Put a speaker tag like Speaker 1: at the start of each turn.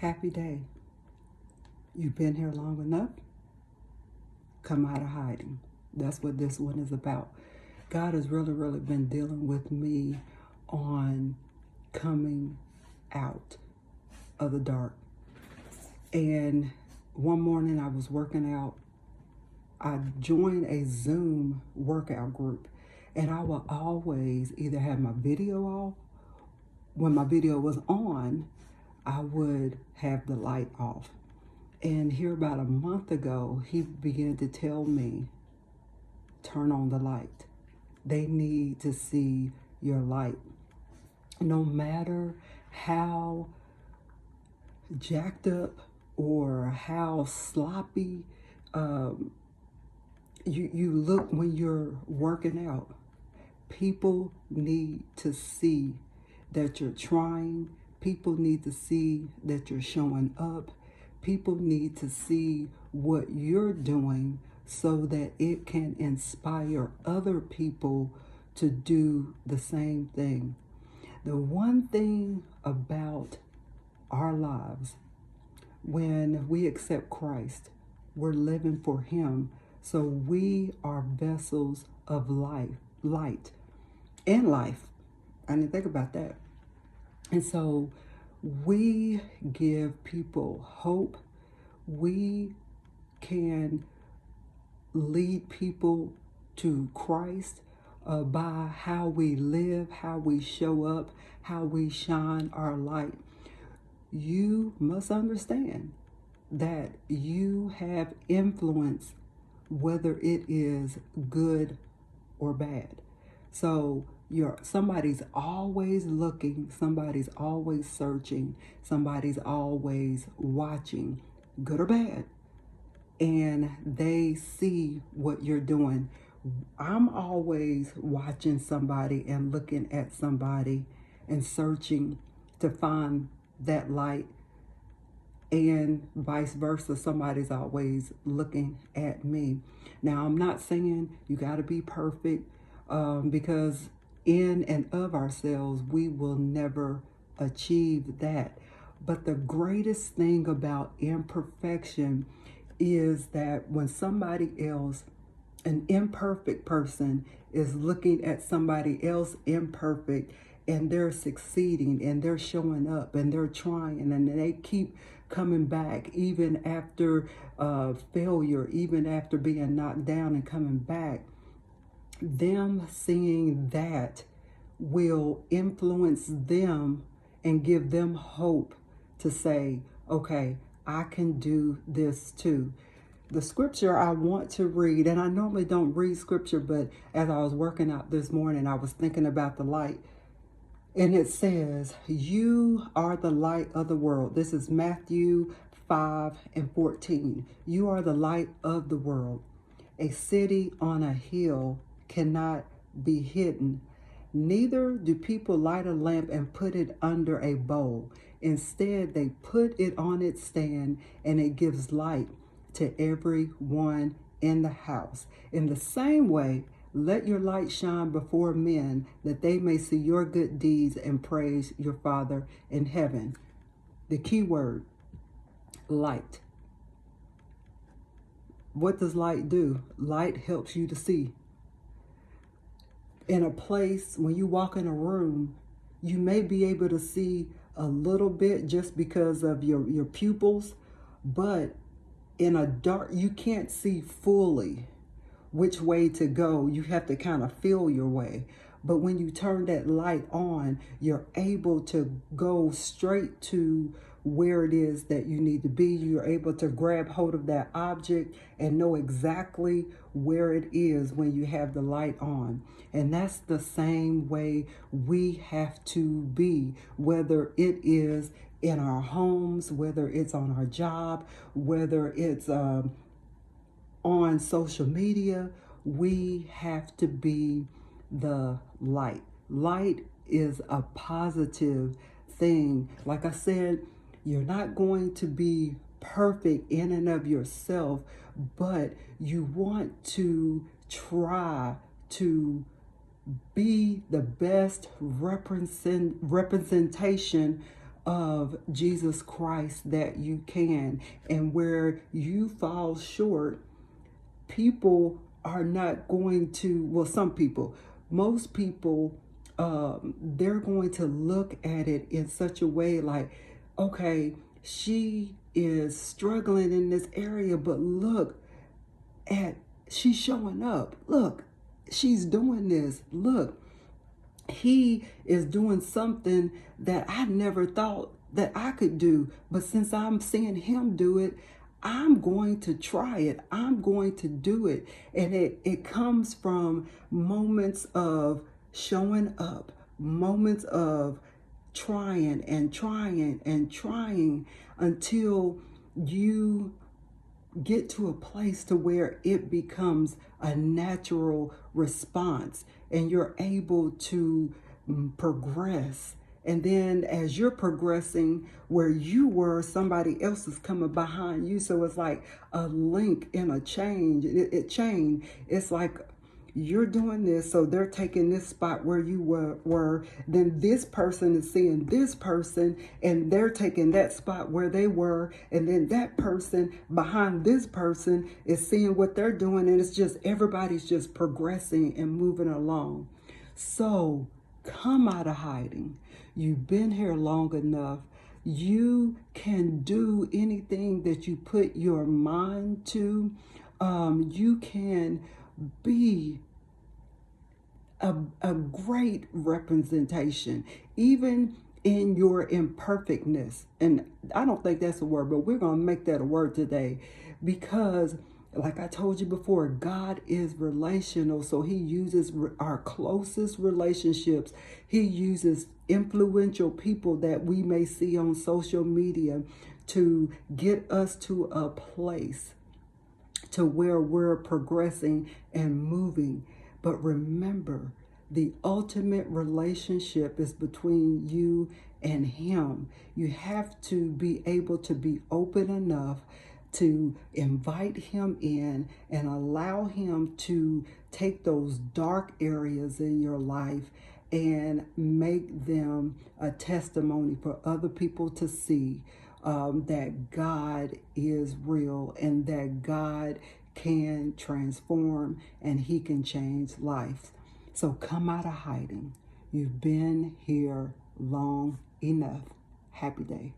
Speaker 1: Happy day. You've been here long enough. Come out of hiding. That's what this one is about. God has really been dealing with me on coming out of the dark. And one morning I was working out. I joined a Zoom workout group, and I will always either have my video off. When my video was on, I would have the light off. And here about a month ago, he began to tell me, turn on the light. They need to see your light. No matter how jacked up or how sloppy you look when you're working out, people need to see that you're trying. People need to see that you're showing up. People need to see what you're doing so that it can inspire other people to do the same thing. The one thing about our lives, when we accept Christ, we're living for Him. So we are vessels of light and life. I didn't think about that. And so we give people hope. We can lead people to Christ by how we live, how we show up, how we shine our light. You must understand that you have influence, whether it is good or bad. So somebody's always looking, somebody's always searching, somebody's always watching, good or bad, and they see what you're doing. I'm always watching somebody and looking at somebody and searching to find that light, and vice versa. Somebody's always looking at me. Now, I'm not saying you got to be perfect, because in and of ourselves, we will never achieve that. But the greatest thing about imperfection is that when somebody else, an imperfect person, is looking at somebody else imperfect, and they're succeeding and they're showing up and they're trying and they keep coming back even after failure, even after being knocked down and coming back, them seeing that will influence them and give them hope to say, okay, I can do this too. The scripture I want to read, and I normally don't read scripture, but as I was working out this morning, I was thinking about the light. And it says, you are the light of the world. This is Matthew 5:14. You are the light of the world. A city on a hill cannot be hidden. Neither do people light a lamp and put it under a bowl. Instead, they put it on its stand, and it gives light to everyone in the house. In the same way, let your light shine before men, that they may see your good deeds and praise your Father in heaven. The key word, light. What does light do? Light helps you to see. In a place, when you walk in a room, you may be able to see a little bit just because of your pupils, but in a dark, you can't see fully which way to go. You have to kind of feel your way. But when you turn that light on, you're able to go straight to where it is that you need to be. You're able to grab hold of that object and know exactly where it is when you have the light on. And that's the same way we have to be, whether it is in our homes, whether it's on our job, whether it's on social media. We have to be the light. Light is a positive thing. Like I said, you're not going to be perfect in and of yourself, but you want to try to be the best representation of Jesus Christ that you can. And where you fall short, people are not going to, well, some people, most people, they're going to look at it in such a way like, okay, she is struggling in this area, but look at, she's showing up. Look, she's doing this. Look, he is doing something that I never thought that I could do. But since I'm seeing him do it, I'm going to try it. I'm going to do it. And it comes from moments of showing up, moments of trying and trying and trying until you get to a place to where it becomes a natural response and you're able to progress. And then as you're progressing where you were, somebody else is coming behind you. So it's like a link in a chain. Chain. It's like you're doing this, so they're taking this spot where you were. Then this person is seeing this person, and they're taking that spot where they were. And then that person behind this person is seeing what they're doing. And it's just everybody's just progressing and moving along. So come out of hiding. You've been here long enough. You can do anything that you put your mind to. You can be a great representation, even in your imperfectness. And I don't think that's a word, but we're going to make that a word today because, like I told you before, God is relational. So he uses our closest relationships. He uses influential people that we may see on social media to get us to a place to where we're progressing and moving. But remember, the ultimate relationship is between you and him. You have to be able to be open enough to invite him in and allow him to take those dark areas in your life and make them a testimony for other people to see that God is real and that God can transform and he can change lives. So come out of hiding. You've been here long enough. Happy day.